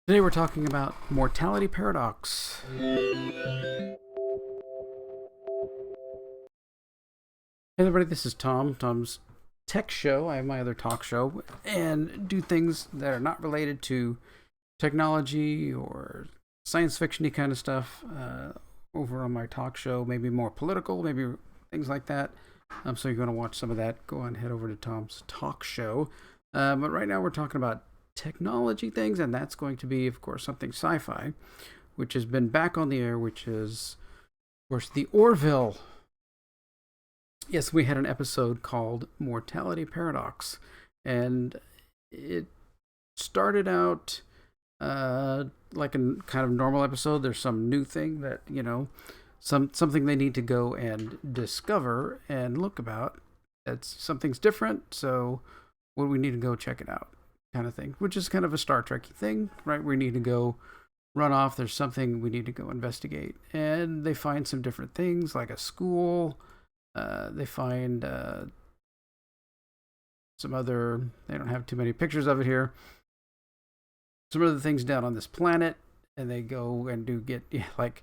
Today we're talking about Mortality Paradox. Hey everybody, this is Tom. Tom's tech show. I have my other talk show and do things that are not related to technology or science fiction-y kind of stuff over on my talk show. Maybe more political, maybe things like that. So you're going to watch some of that. Go on, head over to Tom's talk show. But right now we're talking about technology things, and that's going to be, of course, something sci-fi, which has been back on the air, which is, of course, the Orville. Yes, we had an episode called Mortality Paradox, and it started out like a kind of normal episode. There's some new thing that, something they need to go and discover and look about. That's something's different, so what we need to go check it out, kind of thing, which is kind of a Star Trek thing, right? We need to go run off. There's something we need to go investigate. And they find some different things, like a school. They find some other, they don't have too many pictures of it here, some other things down on this planet. And they go and like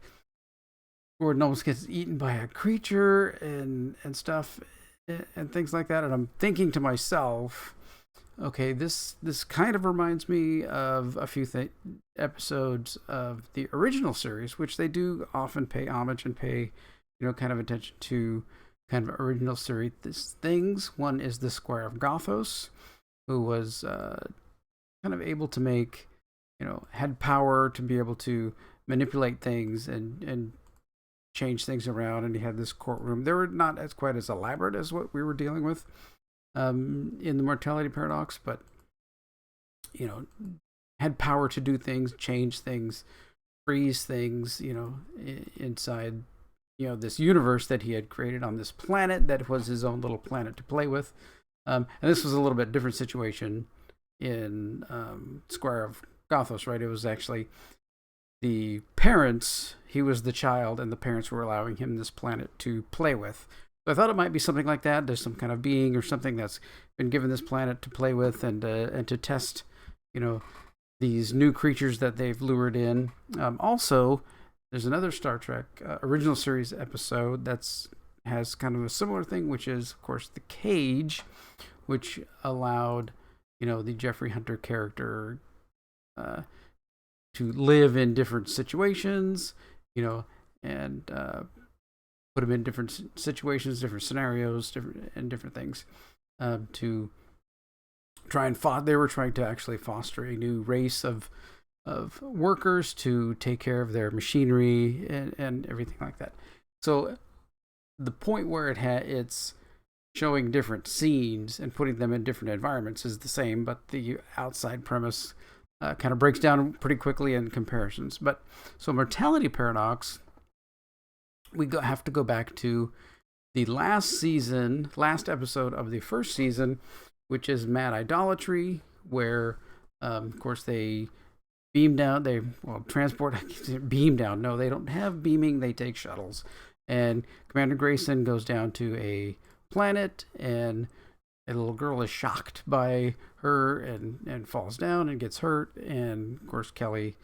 Gordon almost gets eaten by a creature and stuff and things like that. And I'm thinking to myself, okay, this kind of reminds me of a few episodes of the original series, which they do often pay homage and pay, kind of attention to kind of original series things. One is the Squire of Gothos, who was kind of able to make, had power to be able to manipulate things and change things around, and he had this courtroom. They were not as quite as elaborate as what we were dealing with in the Mortality Paradox, but had power to do things, change things, freeze things, inside this universe that he had created on this planet that was his own little planet to play with. And this was a little bit different situation in Square of Gothos, right? It was actually the parents, he was the child, and the parents were allowing him this planet to play with. So I thought it might be something like that. There's some kind of being or something that's been given this planet to play with and to test, these new creatures that they've lured in. Also, there's another Star Trek original series episode has kind of a similar thing, which is, of course, the cage, which allowed, the Jeffrey Hunter character to live in different situations, and put him in different situations, different scenarios, different things to try and they were trying to actually foster a new race of workers to take care of their machinery and everything like that. So the point where it's showing different scenes and putting them in different environments is the same, but the outside premise kind of breaks down pretty quickly in comparisons. But so Mortality Paradox, we have to go back to the last episode of the first season, which is Mad Idolatry, where, of course, they beam down. Transport, beam down. No, they don't have beaming. They take shuttles. And Commander Grayson goes down to a planet, and a little girl is shocked by her and falls down and gets hurt. And, of course, Kelly,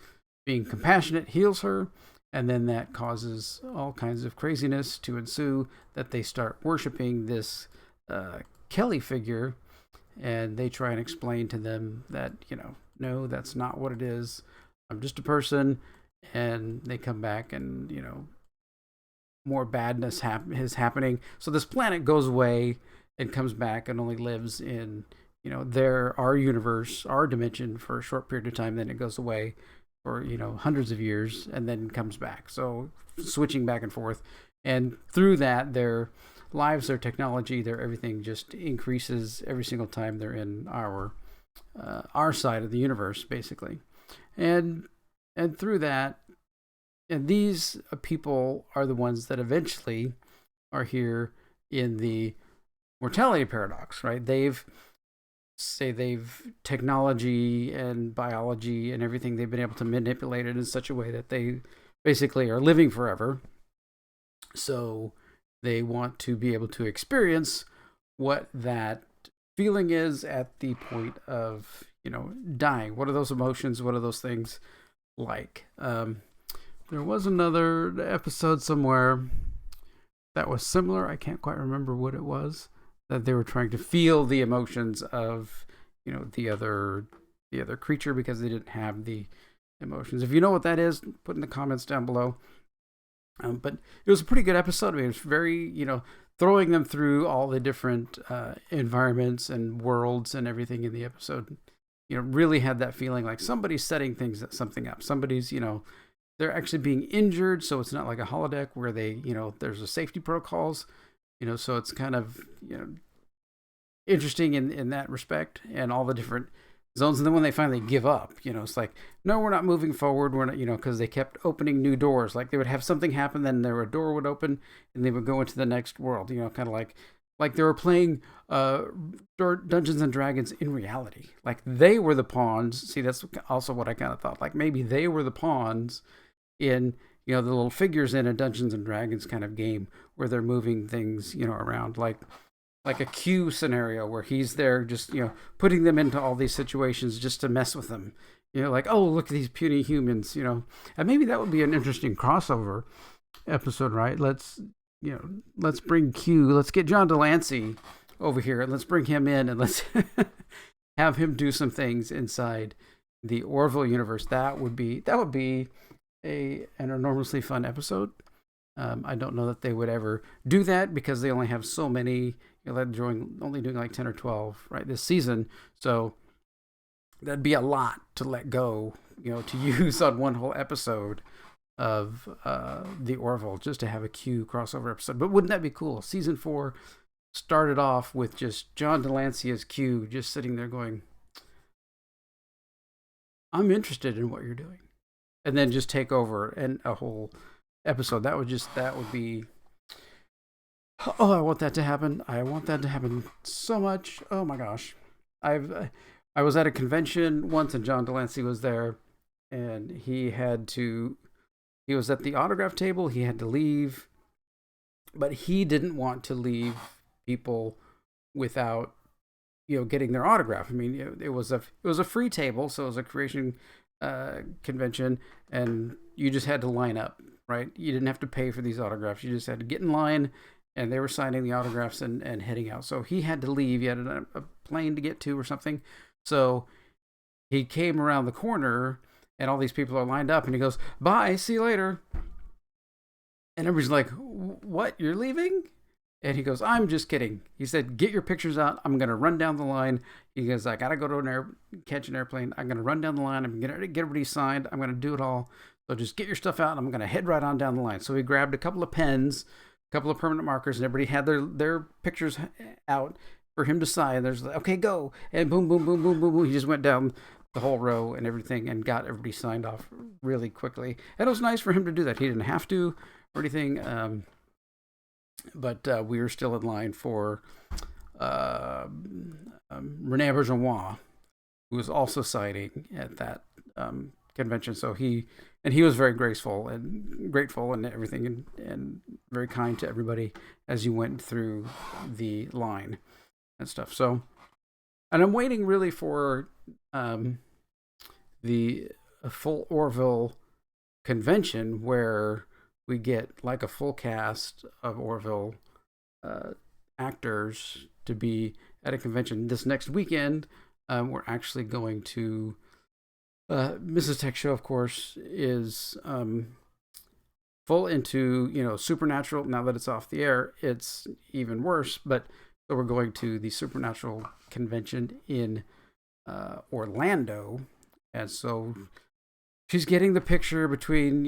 being compassionate, heals her. And then that causes all kinds of craziness to ensue, that they start worshiping this Kelly figure. And they try and explain to them that, no, that's not what it is. I'm just a person. And they come back and, more badness is happening. So this planet goes away and comes back and only lives in, our universe, our dimension for a short period of time. Then it goes away for, hundreds of years and then comes back. So switching back and forth. And through that, their lives, their technology, their everything just increases every single time they're in our side of the universe, basically. And through that, and these people are the ones that eventually are here in the Mortality Paradox, right? They've technology and biology and everything, they've been able to manipulate it in such a way that they basically are living forever. So they want to be able to experience what that feeling is at the point of, dying? What are those emotions? What are those things like? There was another episode somewhere that was similar. I can't quite remember what it was. That they were trying to feel the emotions of, the other creature because they didn't have the emotions. If you know what that is, put in the comments down below. But it was a pretty good episode. I mean, it was very, throwing them through all the different environments and worlds and everything in the episode. Really had that feeling like somebody's setting something up. Somebody's, they're actually being injured, so it's not like a holodeck where they, there's a safety protocols, so it's kind of, interesting in that respect and all the different zones. And then when they finally give up, it's like, no, we're not moving forward. We're not, because they kept opening new doors. Like they would have something happen, then a door would open and they would go into the next world, kind of like they were playing Dungeons and Dragons in reality. Like they were the pawns. See, that's also what I kind of thought. Like maybe they were the pawns in, the little figures in a Dungeons and Dragons kind of game where they're moving things, around like a Q scenario where he's there just, putting them into all these situations just to mess with them. Like, oh, look at these puny humans, and maybe that would be an interesting crossover episode, right? Let's bring Q, let's get John Delancey over here and let's bring him in and let's have him do some things inside the Orville universe. That would be an enormously fun episode. I don't know that they would ever do that because they only have so many. They're only doing like 10 or 12 right this season, so that'd be a lot to let go, to use on one whole episode of the Orville just to have a Q crossover episode. But wouldn't that be cool? Season 4 started off with just John Delancey as Q, just sitting there going, "I'm interested in what you're doing," and then just take over and a whole episode. That would be. Oh, I want that to happen. I want that to happen so much. Oh my gosh. I was at a convention once and John Delancey was there and he was at the autograph table. He had to leave, but he didn't want to leave people without, getting their autograph. I mean, it was a free table. So it was a creation convention and you just had to line up, right? You didn't have to pay for these autographs. You just had to get in line. And they were signing the autographs and heading out. So he had to leave. He had a plane to get to or something. So he came around the corner and all these people are lined up and he goes, "Bye, see you later." And everybody's like, "What, you're leaving?" And he goes, "I'm just kidding." He said, "Get your pictures out. I'm going to run down the line." He goes, "I got to go to catch an airplane. I'm going to run down the line. I'm going to get everybody signed. I'm going to do it all. So just get your stuff out. And I'm going to head right on down the line." So he grabbed a couple of pens, couple of permanent markers, and everybody had their pictures out for him to sign. There's like, "Okay, go," and boom, boom, boom, boom, boom, boom. He just went down the whole row and everything and got everybody signed off really quickly. And it was nice for him to do that. He didn't have to or anything, but we were still in line for Rene Bergenois, who was also signing at that convention. So he was very grateful and everything and very kind to everybody as you went through the line and stuff. So, and I'm waiting really for the full Orville convention where we get like a full cast of Orville actors to be at a convention this next weekend. We're actually going to Mrs. Tech Show, of course, is full into, Supernatural. Now that it's off the air, it's even worse. But so we're going to the Supernatural convention in Orlando. And so she's getting the picture between,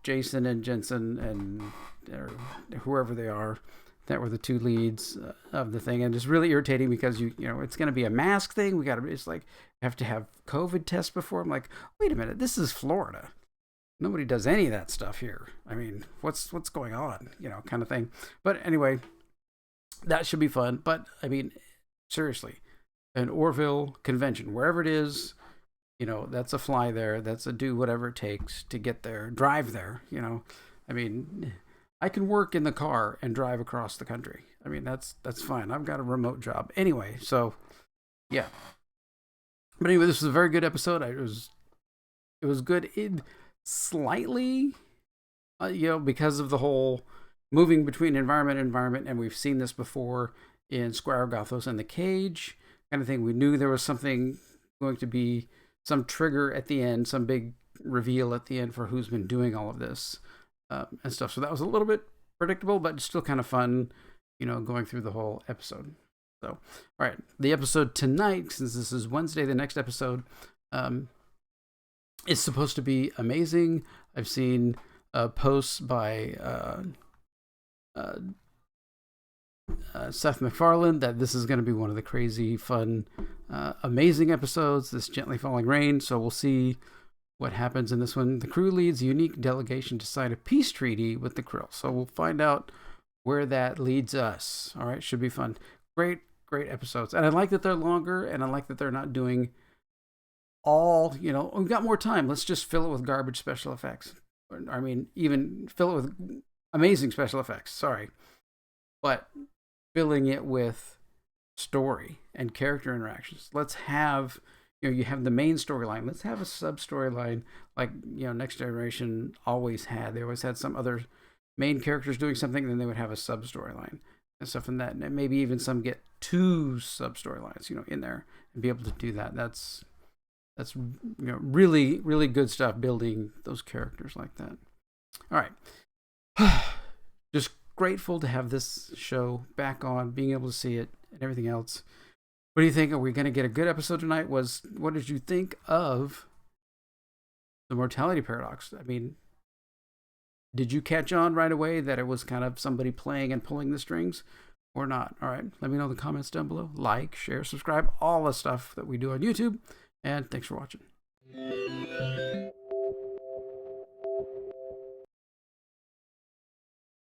Jason and Jensen and whoever they are that were the two leads of the thing. And it's really irritating because it's going to be a mask thing. It's like, have to have COVID tests before. I'm like, wait a minute, this is Florida. Nobody does any of that stuff here. I mean, what's going on, kind of thing. But anyway, that should be fun. But I mean, seriously, an Orville convention, wherever it is, that's a fly there. That's a do whatever it takes to get there, drive there, I mean, I can work in the car and drive across the country. I mean, that's fine. I've got a remote job anyway. So yeah. But anyway, this was a very good episode. It was good. It slightly, because of the whole moving between environment and environment, and we've seen this before in Squire Gothos and the Cage kind of thing. We knew there was something going to be, some trigger at the end, some big reveal at the end for who's been doing all of this and stuff. So that was a little bit predictable, but still kind of fun, going through the whole episode. So, all right, the episode tonight, since this is Wednesday, the next episode is supposed to be amazing. I've seen posts by Seth MacFarlane that this is going to be one of the crazy, fun, amazing episodes, this Gently Falling Rain. So we'll see what happens in this one. The crew leads a unique delegation to sign a peace treaty with the Krill. So we'll find out where that leads us. All right, should be fun. Great episodes. And I like that they're longer, and I like that they're not doing all, we've got more time. Let's just fill it with garbage special effects. I mean, even fill it with amazing special effects. Sorry. But filling it with story and character interactions. Let's have, you have the main storyline. Let's have a sub storyline like, Next Generation always had. They always had some other main characters doing something, and then they would have a sub storyline and stuff in that. And maybe even some get 2 sub storylines, in there, and be able to do that. That's really, really good stuff, building those characters like that. All right. Just grateful to have this show back on, being able to see it and everything else. What do you think? Are we going to get a good episode tonight? What did you think of the Mortality Paradox? I mean, did you catch on right away that it was kind of somebody playing and pulling the strings or not? All right. Let me know in the comments down below. Like, share, subscribe, all the stuff that we do on YouTube. And thanks for watching.